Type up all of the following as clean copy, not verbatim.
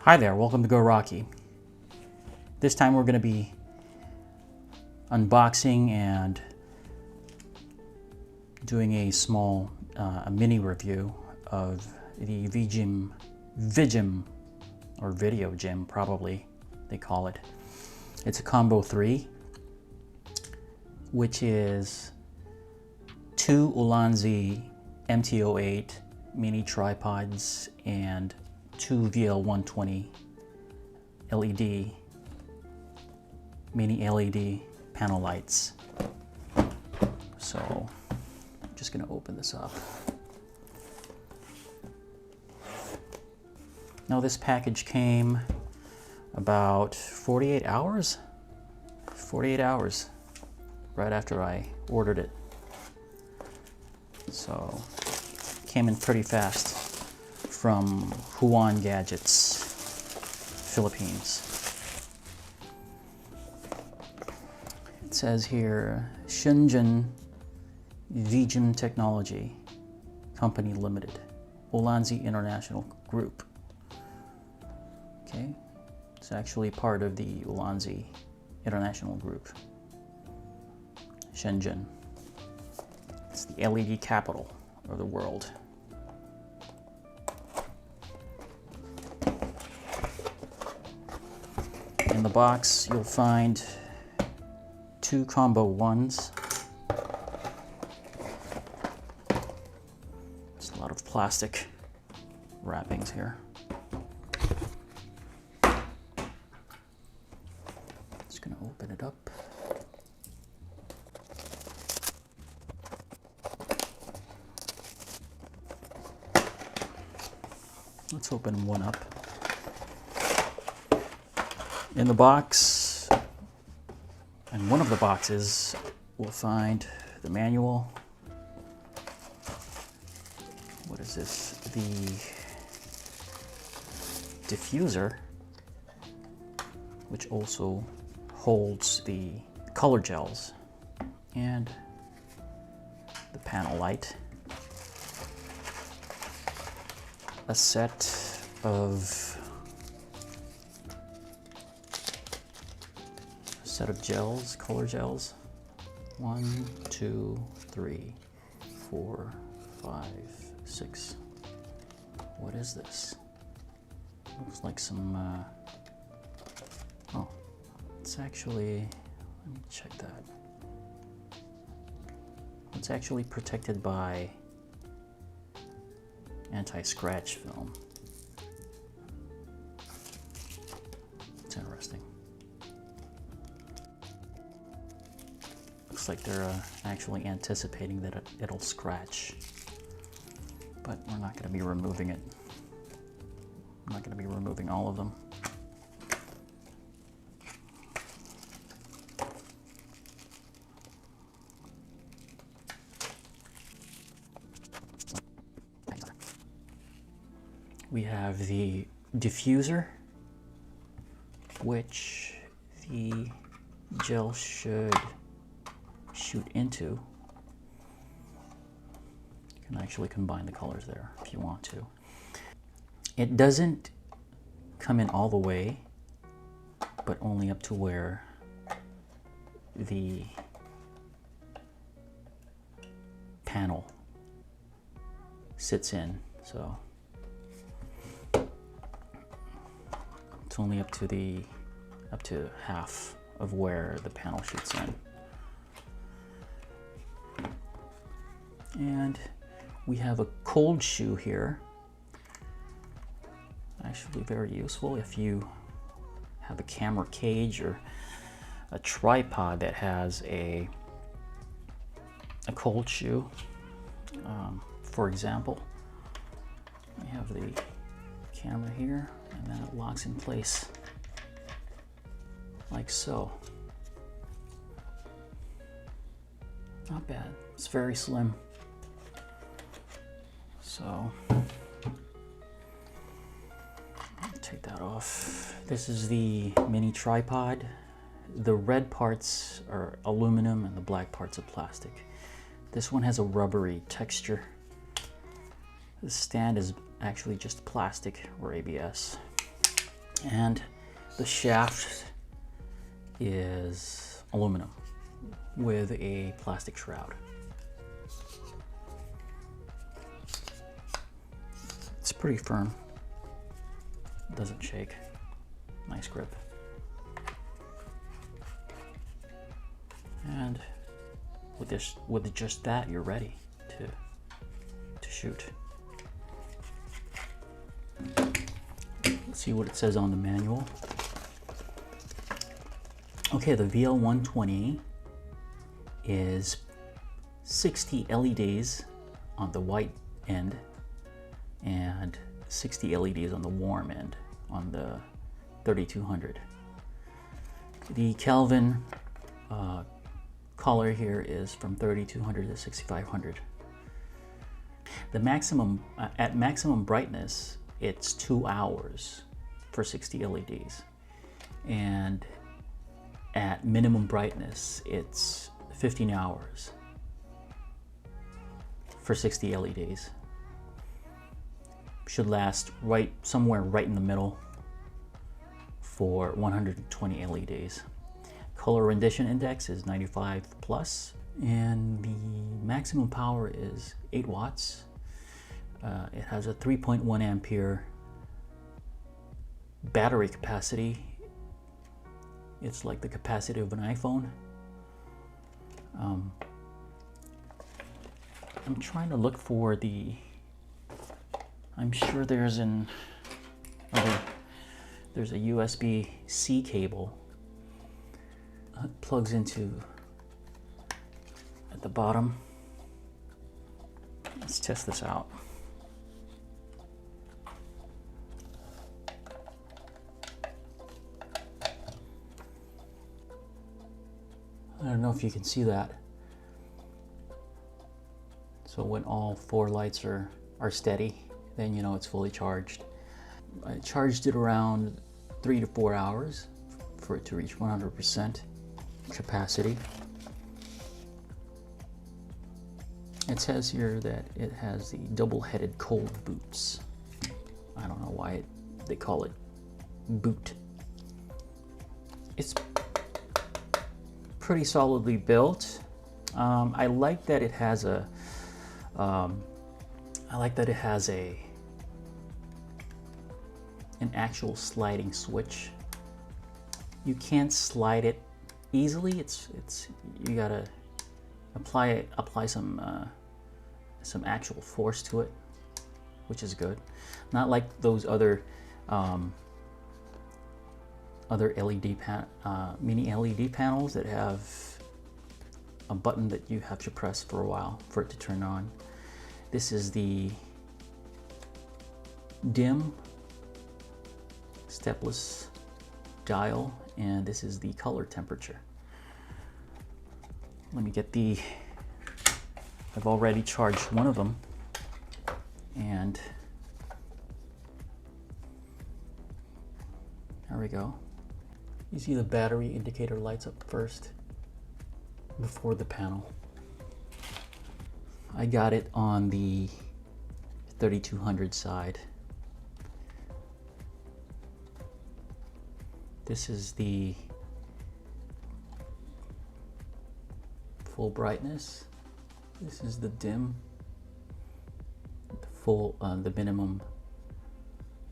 Hi there, welcome to Go Rocky. This time we're going to be unboxing and doing a small mini review of the Vijim, or Video Gym probably they call it. It's a combo 3, which is 2 Ulanzi MT-08 mini tripods and 2 VL120 LED, mini LED panel lights. So I'm just gonna open this up. Now this package came about 48 hours right after I ordered it. So came in pretty fast from Huan Gadgets, Philippines. It says here, Shenzhen Vijim Technology Company Limited, Ulanzi International Group. Okay, it's actually part of the Ulanzi International Group. Shenzhen. It's the LED capital of the world. In the box, you'll find 2 combo 1s. Just a lot of plastic wrappings here. Just gonna open it up. Let's open one up. In the box, in one of the boxes, we'll find the manual. What is this? The diffuser, which also holds the color gels and the panel light. A set of gels, color gels. 1, 2, 3, 4, 5, 6. What is this? Looks like some, oh, it's actually, let me check that. It's actually protected by anti-scratch film. It's interesting. Looks like they're actually anticipating that it'll scratch, but we're not going to be removing it. I'm not going to be removing all of them. We have the diffuser, which the gel should shoot into. You can actually combine the colors there if you want to. It doesn't come in all the way, but only up to where the panel sits in. So it's only up to half of where the panel shoots in. And we have a cold shoe here. Actually very useful if you have a camera cage or a tripod that has a cold shoe. For example, we have the camera here, and then it locks in place like so. Not bad. It's very slim. So take that off. This is the mini tripod. The red parts are aluminum and the black parts are plastic. This one has a rubbery texture. The stand is actually just plastic or ABS. And the shaft is aluminum with a plastic shroud. It's pretty firm, doesn't shake, nice grip. And with just that, you're ready to shoot. Let's see what it says on the manual. Okay, the VL120 is 60 LEDs on the white end and 60 LEDs on the warm end on the 3200. The Kelvin color here is from 3200 to 6500. The maximum at maximum brightness, it's 2 hours for 60 LEDs, and at minimum brightness, it's 15 hours for 60 LEDs. Should last somewhere right in the middle for 120 LEDs. Color rendition index is 95 plus, and the maximum power is 8 watts. It has a 3.1 ampere battery capacity. It's like the capacity of an iPhone. I'm trying to look for the, I'm sure there's there's a USB-C cable. It plugs into at the bottom. Let's test this out. I don't know if you can see that. So when all 4 lights are steady, then you know it's fully charged. I charged it around 3 to 4 hours for it to reach 100% capacity. It says here that it has the double-headed cold boots. I don't know why they call it boot. It's pretty solidly built. I like that it has a an actual sliding switch. You can't slide it easily. It's you gotta apply some actual force to it, which is good. Not like those other mini LED panels that have a button that you have to press for a while for it to turn on. This is the dim stepless dial, and this is the color temperature. Let me get I've already charged one of them, and there we go. You see the battery indicator lights up first before the panel. I got it on the 3200 side. This is the full brightness. This is the dim, the full, the minimum.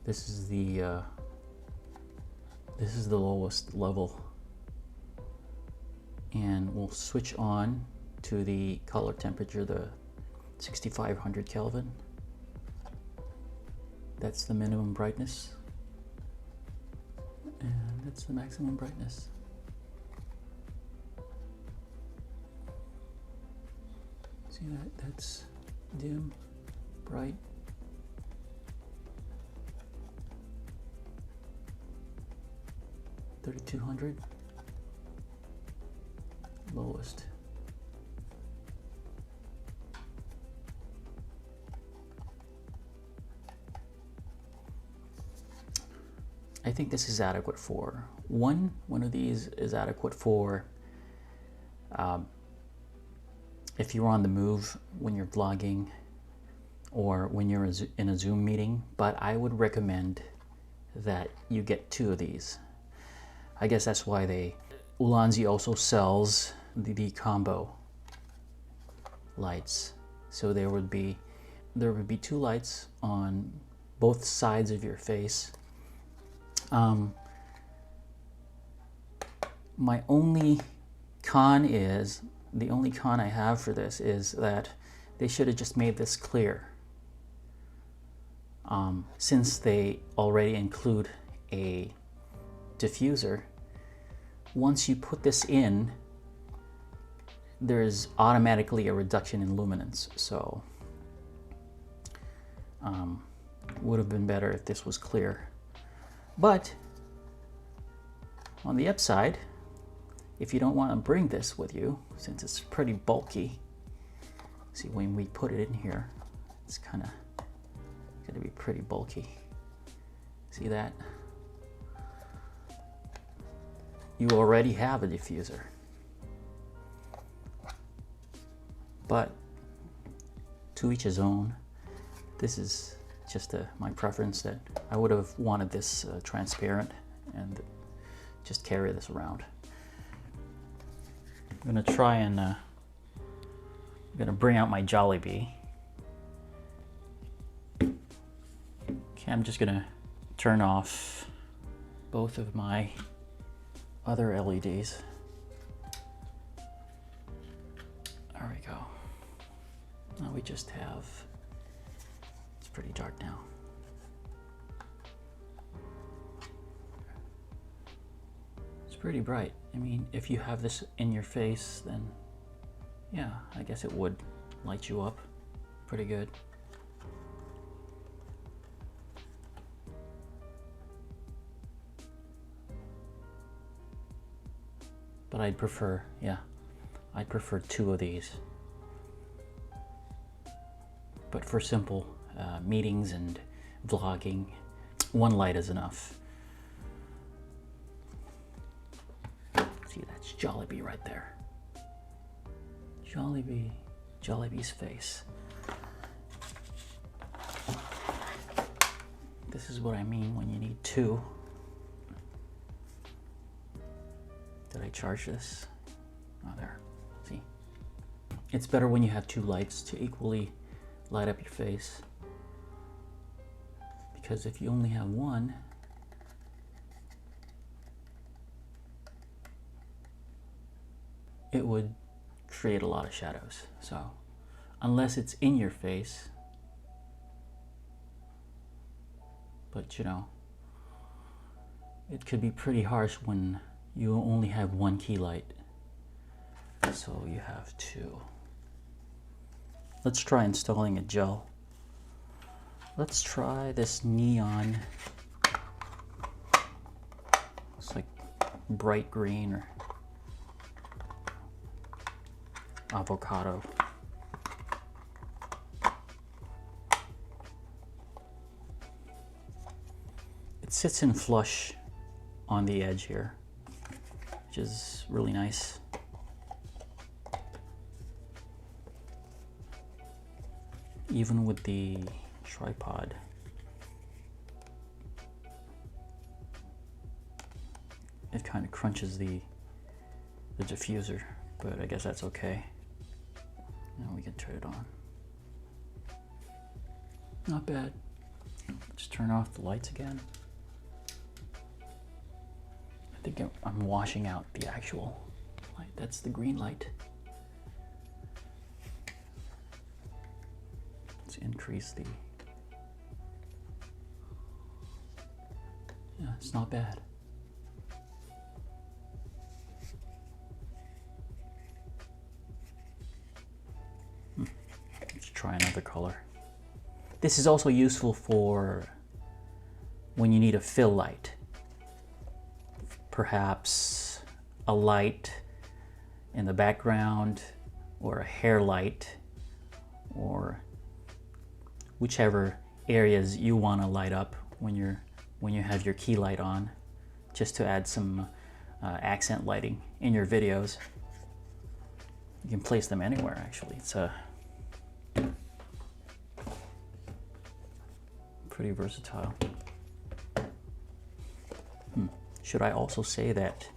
This is the lowest level, and we'll switch on to the color temperature, the 6500 Kelvin. That's the minimum brightness, and that's the maximum brightness. See that? That's dim, bright. $3,200, lowest. I think this is adequate for one of these is adequate for if you're on the move when you're vlogging or when you're in a Zoom meeting, but I would recommend that you get 2 of these. I guess that's why Ulanzi also sells the combo lights. So there would be 2 lights on both sides of your face. The only con I have for this is that they should have just made this clear. Since they already include a diffuser, once you put this in, there's automatically a reduction in luminance. So would have been better if this was clear. But on the upside, if you don't want to bring this with you, since it's pretty bulky, see, when we put it in here, it's kind of going to be pretty bulky. See that? You already have a diffuser. But to each his own. This is just my preference, that I would have wanted this transparent and just carry this around. I'm gonna try and I'm gonna bring out my Jollibee. Okay, I'm just gonna turn off both of my other LEDs. There we go. Now we just have, it's pretty dark now. It's pretty bright. I mean, if you have this in your face, then yeah, I guess it would light you up pretty good. But I'd prefer, yeah, I'd prefer 2 of these. But for simple meetings and vlogging, 1 light is enough. See, that's Jollibee right there. Jollibee's face. This is what I mean when you need 2. Did I charge this? Oh, there. See? It's better when you have 2 lights to equally light up your face. Because if you only have 1, it would create a lot of shadows. So, unless it's in your face, but you know, it could be pretty harsh when you only have 1 key light. So you have 2. Let's try installing a gel. Let's try this neon. It's like bright green or avocado. It sits in flush on the edge here, which is really nice. Even with the tripod, it kind of crunches the diffuser, but I guess that's okay. Now we can turn it on. Not bad. Just turn off the lights again. I think I'm washing out the actual light. That's the green light. Let's increase the... Yeah, it's not bad. Let's try another color. This is also useful for when you need a fill light. Perhaps a light in the background, or a hair light, or whichever areas you want to light up when you have your key light on, just to add some accent lighting in your videos. You can place them anywhere, actually. It's pretty versatile. Should I also say that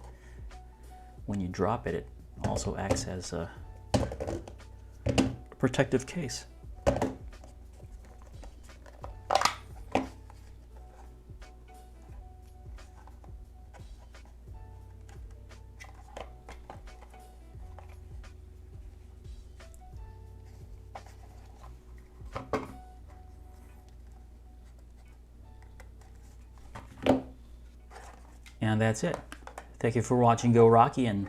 when you drop it, it also acts as a protective case? And that's it. Thank you for watching Go Rocky, and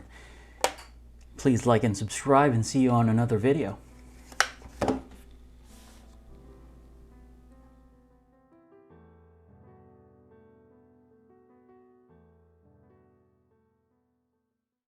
please like and subscribe, and see you on another video.